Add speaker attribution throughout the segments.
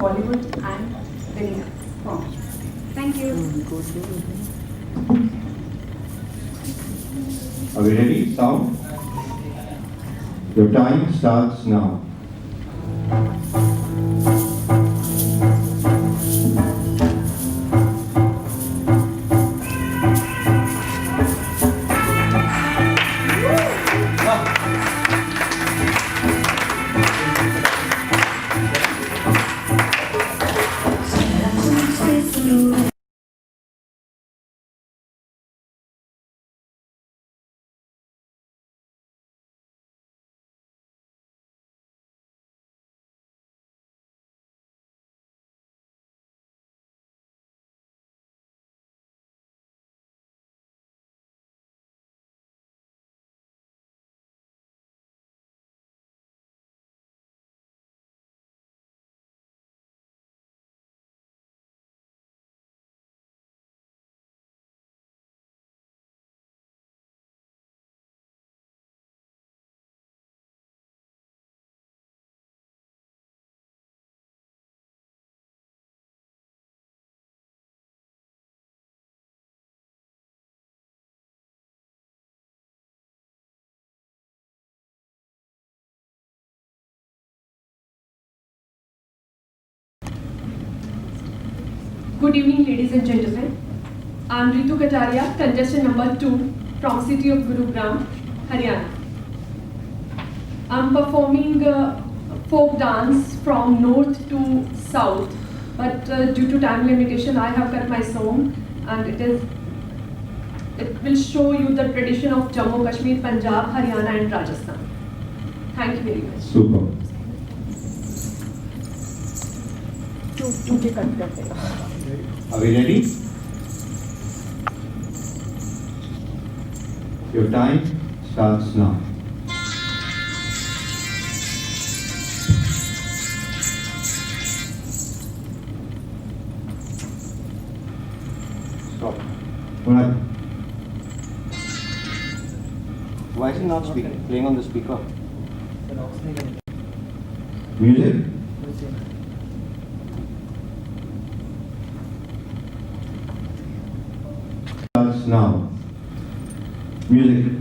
Speaker 1: Bollywood and winning from. Thank you.
Speaker 2: Are we ready? Sound? Your time starts now.
Speaker 1: Good evening, ladies and gentlemen. I am Ritu Kataria, contestant number 2 from city of Gurugram, Haryana. I am performing folk dance from north to south, but due to time limitation, I have cut my song, and it will show you the tradition of Jammu, Kashmir, Punjab, Haryana, and Rajasthan. Thank you very much.
Speaker 2: Super. Are we ready? Your time starts now. Stop. Alright.
Speaker 3: Why is it not speaking? Playing on the speaker?
Speaker 2: Music. Starts now. Music.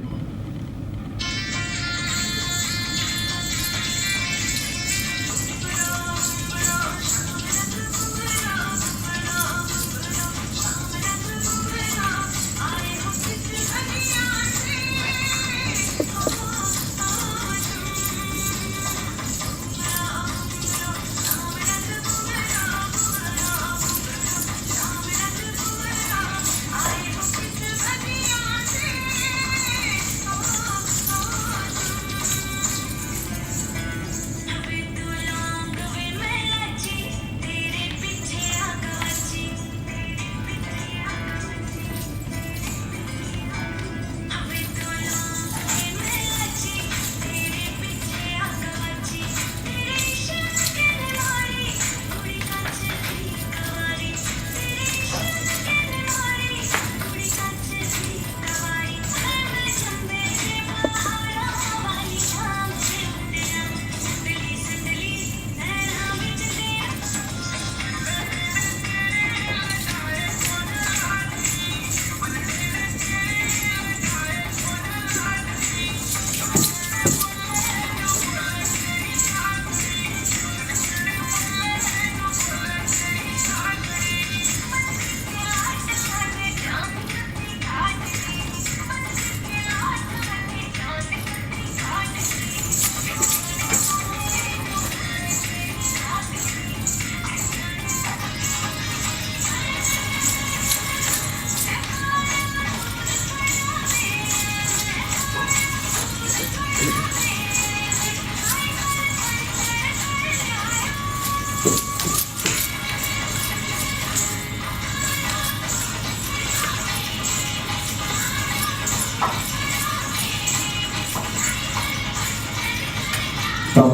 Speaker 2: Stop.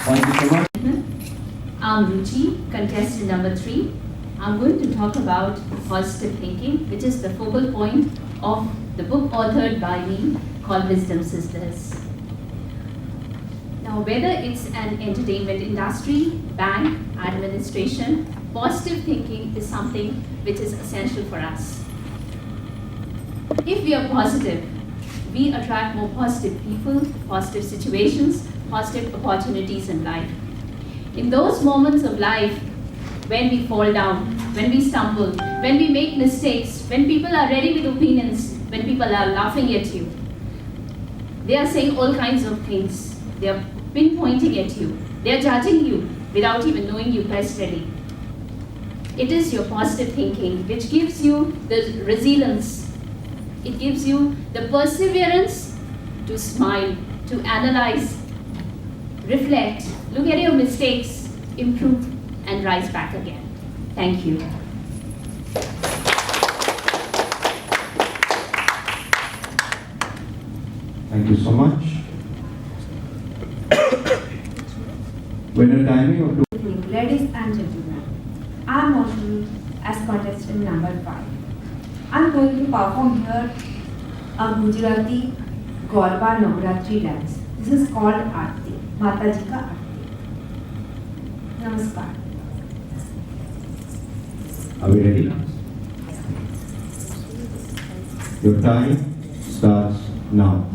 Speaker 2: Thank you so much.
Speaker 4: I'm Ruchi, contestant number 3. I'm going to talk about positive thinking, which is the focal point of the book authored by me called Wisdom Sisters. Now, whether it's an entertainment industry, bank, administration, positive thinking is something which is essential for us. If we are positive, we attract more positive people, positive situations, positive opportunities in life. In those moments of life, when we fall down, when we stumble, when we make mistakes, when people are ready with opinions, when people are laughing at you, they are saying all kinds of things. They are pinpointing at you. They are judging you without even knowing you personally. It is your positive thinking which gives you the resilience. It gives you the perseverance to smile, to analyze, reflect, look at your mistakes, improve, and rise back again. Thank you.
Speaker 2: Thank you so much. When a timing of two.
Speaker 5: Good evening, ladies and gentlemen. I am Moshni as contestant number 5. I am going to perform here a Gujarati Garba Navratri dance. This is called Aarti, Mataji ka Aarti. Namaskar.
Speaker 2: Are we ready? Your time starts now.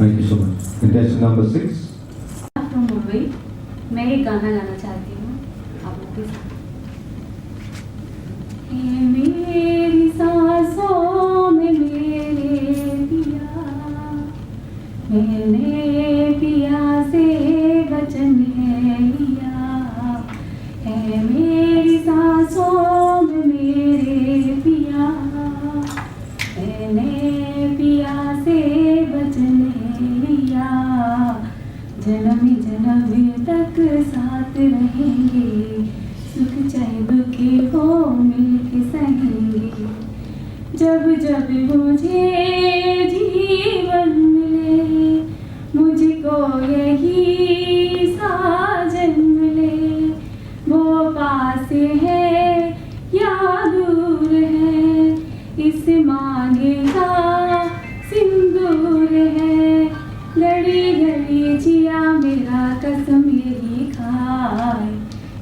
Speaker 2: Thank you so much. Contestant number 6.
Speaker 5: From Mumbai, मैं एक गाना गाना चाहती हूँ आप लोग के साथ। हे मेरी सांसों में मेरे पिया, मैंने पिया से वचन है लिया। है मेरी सांसों में मेरे पिया, मैंने पिया से वचन है लिया। जन्म जन्म तक साथ रहेंगे, सुख चाहे दुख हो मिलके सहेंगे। जब जब मुझे जीवन मिले, मुझको यही साजन मिले। वो पास है या दूर है, इस मांगे का सिंदूर है। लड़ी घड़ी जिया मेरा कसम यही खाए,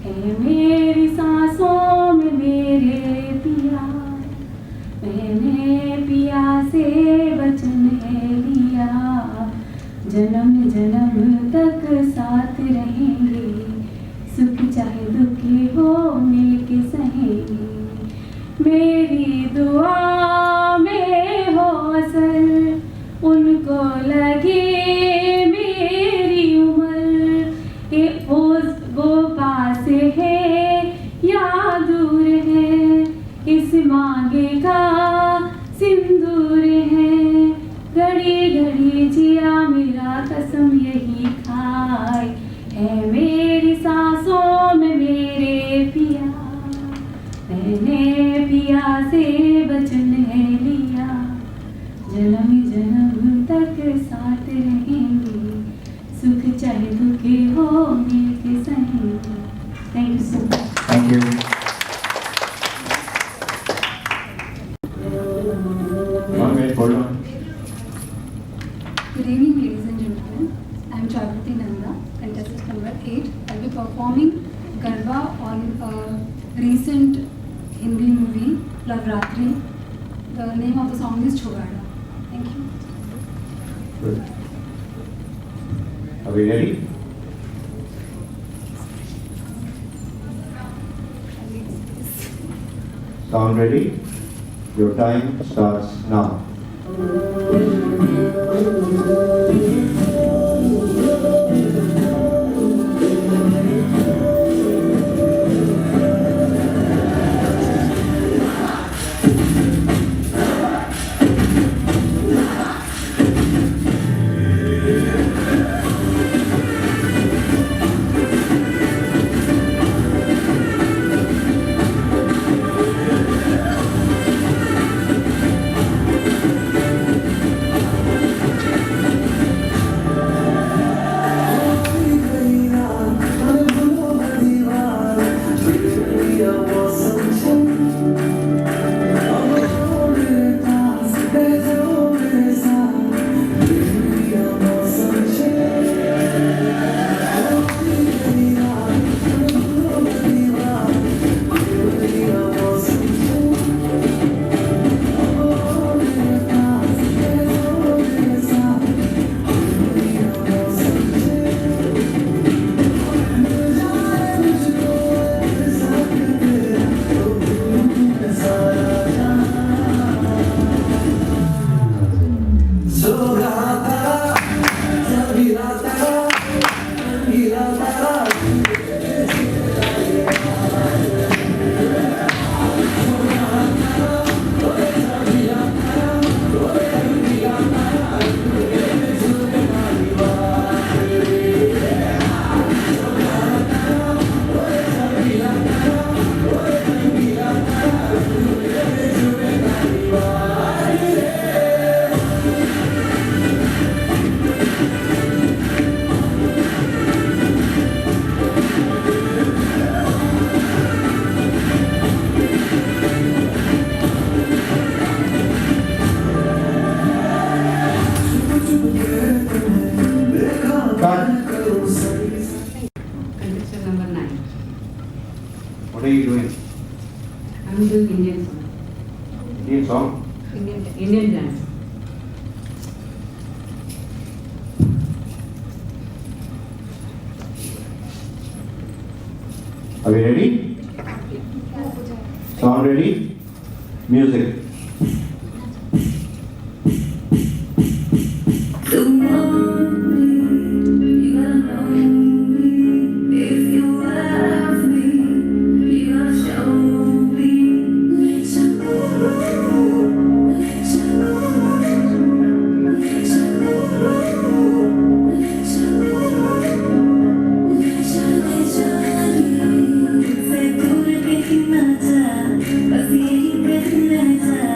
Speaker 5: है मेरी सांसों में मेरे पिया। मैंने पिया से वचन है लिया, जन्म जन्म तक साथ रहेंगे, सुख चाहे दुख मैंने पिया से वचन है लिया, जन्म जन्म तक साथ रहेंगे, सुख चाहे दुख हो मिलके सहेंगे। Thank you so much.
Speaker 2: Thank you. One minute, hold on.
Speaker 6: Good evening, ladies and gentlemen. I am Jagrati Nanda, contestant number 8. I will be performing Garba on a recent Hindi movie, Lavratri. The name of the song is Chogada. Thank you.
Speaker 2: Good. Are we ready? Sound ready? Your time starts now.
Speaker 5: Contestant number 9.
Speaker 2: What are you doing?
Speaker 5: I'm doing Indian song.
Speaker 2: Indian song?
Speaker 5: Indian dance.
Speaker 2: Are we ready? Sound ready? Music.
Speaker 7: से दूर कहीं ना जा, बस यही कहना चाहता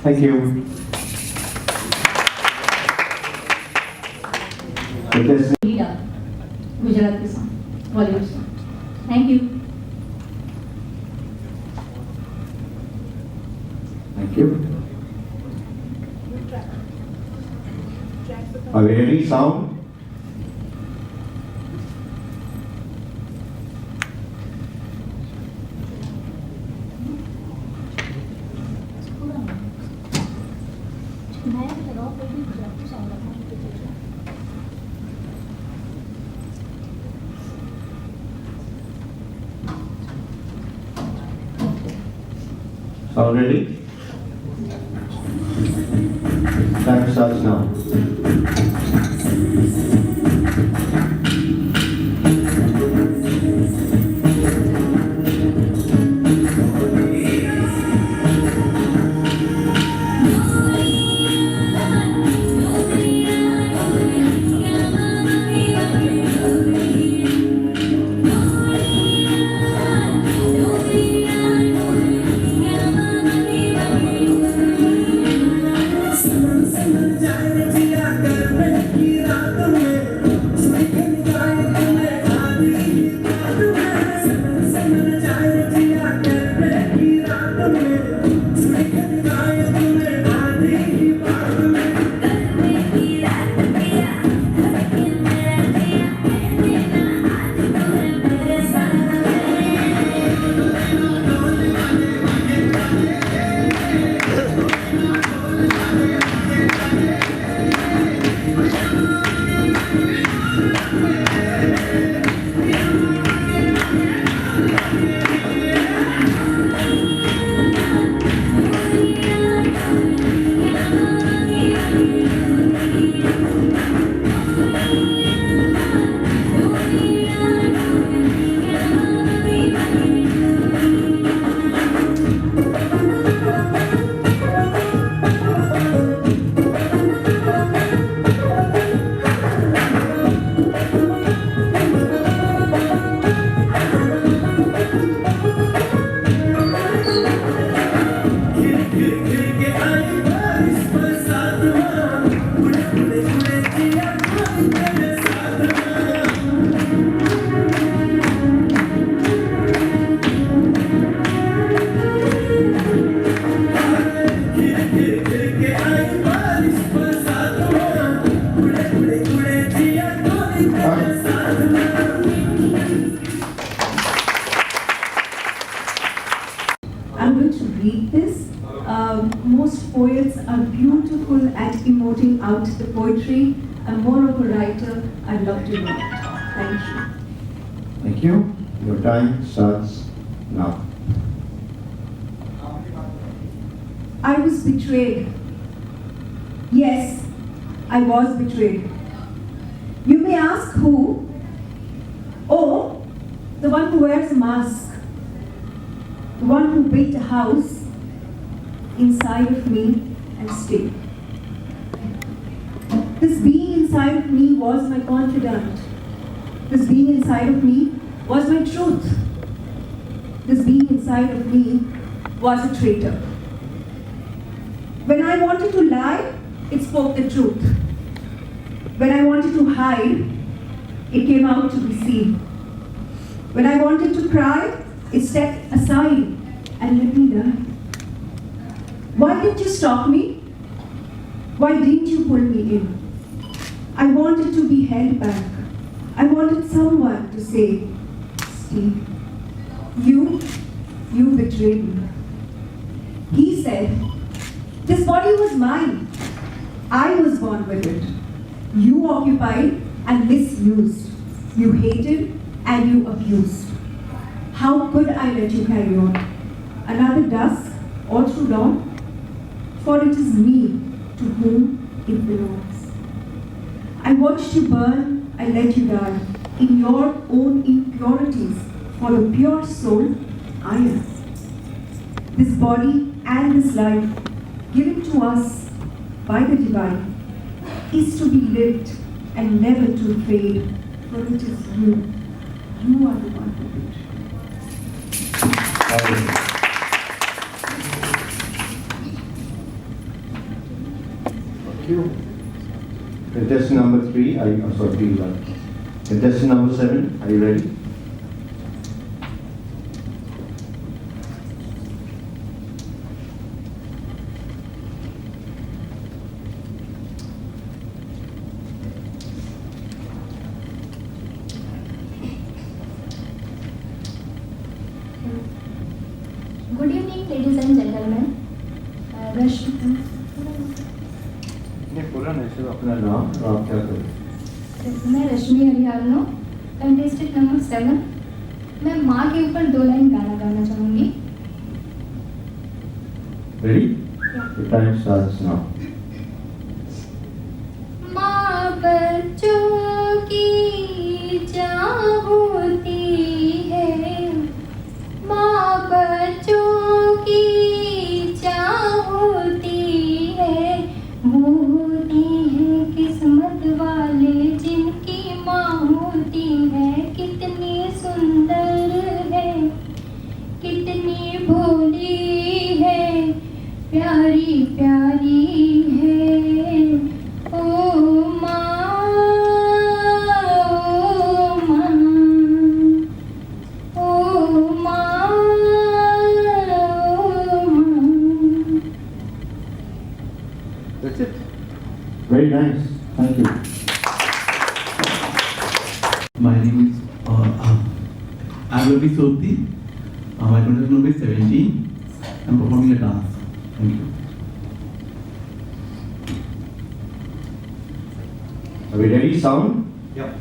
Speaker 2: Thank you. Contestant
Speaker 7: Leader, Gujarati song, Bollywood song. Thank you.
Speaker 2: Thank you. Are we ready? Sound? Sound ready? Time starts now.
Speaker 5: I'm going to read this. Most poets are beautiful at emoting out the poetry. I'm more of a writer. I'd love to know it. Thank you.
Speaker 2: Thank you. Your time starts now.
Speaker 5: I was betrayed. Yes, I was betrayed. You may ask who? Oh, the one who wears a mask. The one who built a house inside of me and stayed. This being inside of me was my confidant. This being inside of me was my truth. This being inside of me was a traitor. When I wanted to lie, it spoke the truth. When I wanted to hide, it came out to be seen. When I wanted to cry, it stepped aside and let me die. Why didn't you stop me? Why didn't you pull me in? I wanted to be held back. I wanted someone to say, Steve, you betrayed me. He said, this body was mine. I was born with it. You occupied and misused. You hated and you abused. How could I let you carry on? Another dusk all through dawn? For it is me to whom it belongs. I watched you burn, I let you die in your own impurities. For the pure soul, I am. This body and this life given to us by the divine is to be lived and never to fade. For it is you. You are the one who betrayed.
Speaker 3: you.
Speaker 2: Contestant number 3, contestant number 7, are you ready?
Speaker 8: Good evening, ladies and gentlemen.
Speaker 3: नहीं बोला ना इसे
Speaker 2: अपना नाम और आप क्या करें?
Speaker 8: मैं रश्मि हरियाणा, कंटेस्टेंट नंबर 7. मैं माँ के ऊपर 2 लाइन गाना गाना चाहूँगी.
Speaker 2: Ready? The time starts now.
Speaker 8: माँ बच्चों की जान होती है, माँ बच्चों की जान होती है, वो होती है किस्मत वाले जिनकी माँ होती है. कितनी सुंदर है, कितनी भोली है, प्यारी प्यारी है. ओ माँ, ओ माँ, ओ माँ, ओ माँ.
Speaker 3: That's it.
Speaker 2: Very nice. Thank you.
Speaker 9: My name is I'm Ravi Sopti. My contestant number is 17. I'm performing a dance. Thank you.
Speaker 2: Are we ready? Sound?
Speaker 3: Yep.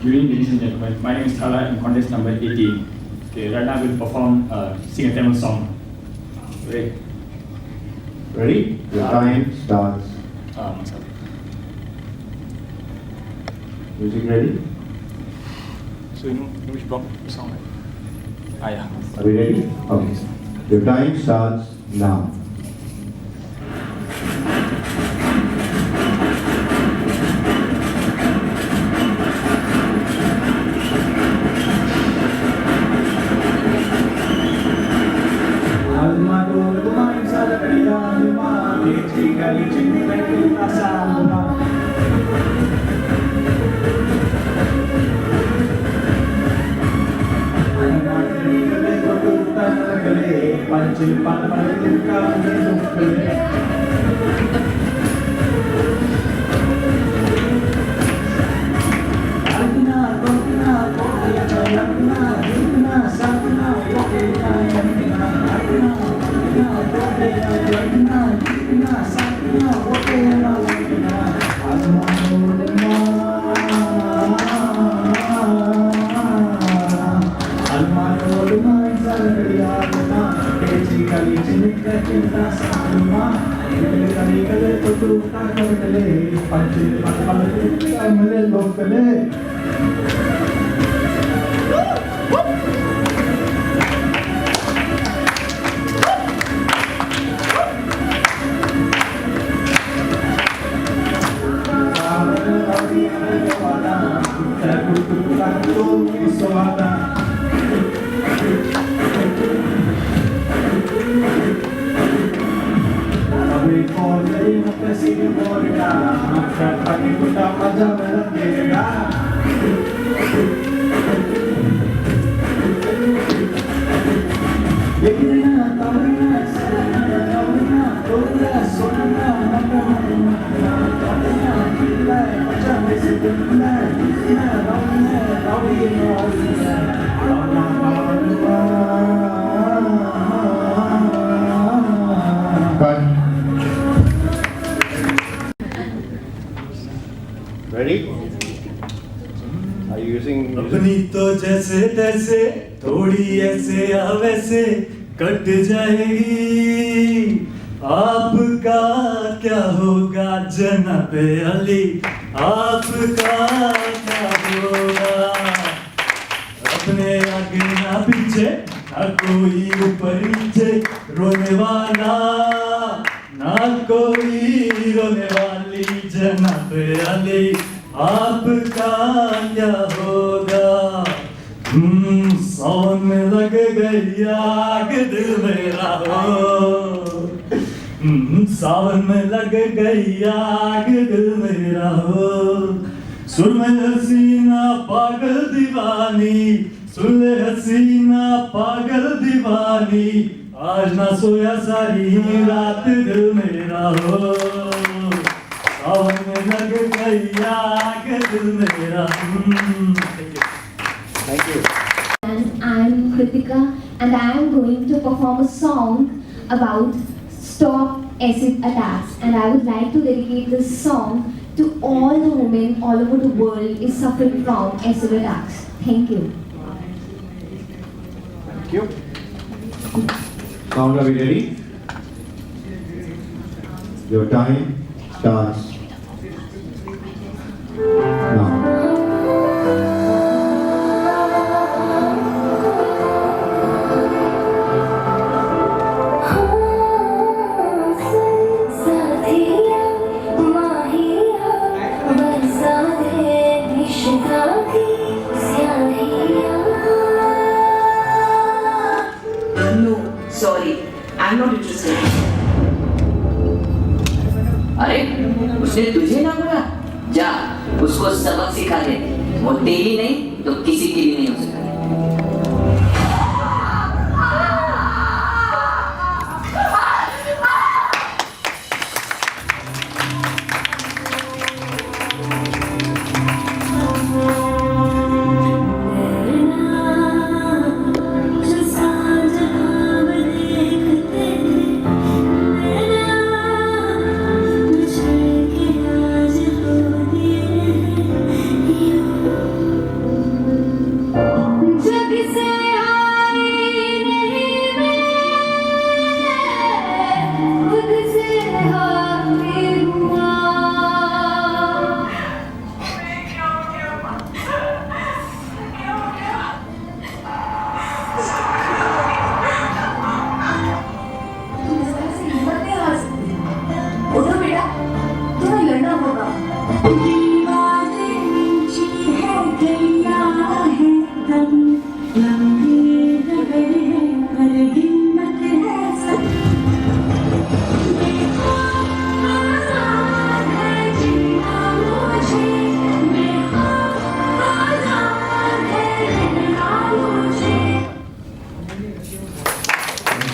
Speaker 10: Good evening, ladies and gentlemen. My name is Thala. I'm contest number 18. Okay, right now I will perform, sing a Tamil song. Ready?
Speaker 2: Ready? Your time starts.
Speaker 10: Sorry.
Speaker 2: Music ready?
Speaker 10: So you know which block the song, right? Ah, yeah.
Speaker 2: Are we ready? Okay. Your time starts now. Cut. Ready? Are you using music?
Speaker 11: अपनी तो जैसे तैसे थोड़ी ऐसे या वैसे cut जाएगी, आपका क्या होगा जनाब अली, आपका क्या होगा। अपने आगे ना पीछे ना कोई ऊपर नीचे, रोने वाला ना कोई रोने वाली जनाब अली, आपका क्या होगा। सावन में लग गई आग दिल मेरा हो, सावन में लग गई आग दिल मेरा हो। सुन में हसीना पागल दीवानी, सुन ले हसीना पागल दीवानी, आज ना सोया सारी रात दिल मेरा हो। सावन में लग गई आग दिल मेरा।
Speaker 2: Thank you.
Speaker 12: And I'm Kritika, and I am going to perform a song about stop acid attacks. And I would like to dedicate this song to all the women all over the world is suffering from acid attacks. Thank you.
Speaker 2: Thank you. Sound, are we ready? Your time starts now.
Speaker 13: No, sorry, I'm not interested. अरे उसने तुझे ना बोला, जा उसको सबक सिखा दे, वो तेरी नहीं तो किसी की भी नहीं हो सकती।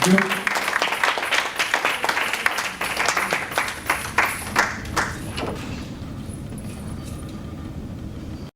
Speaker 2: Thank you.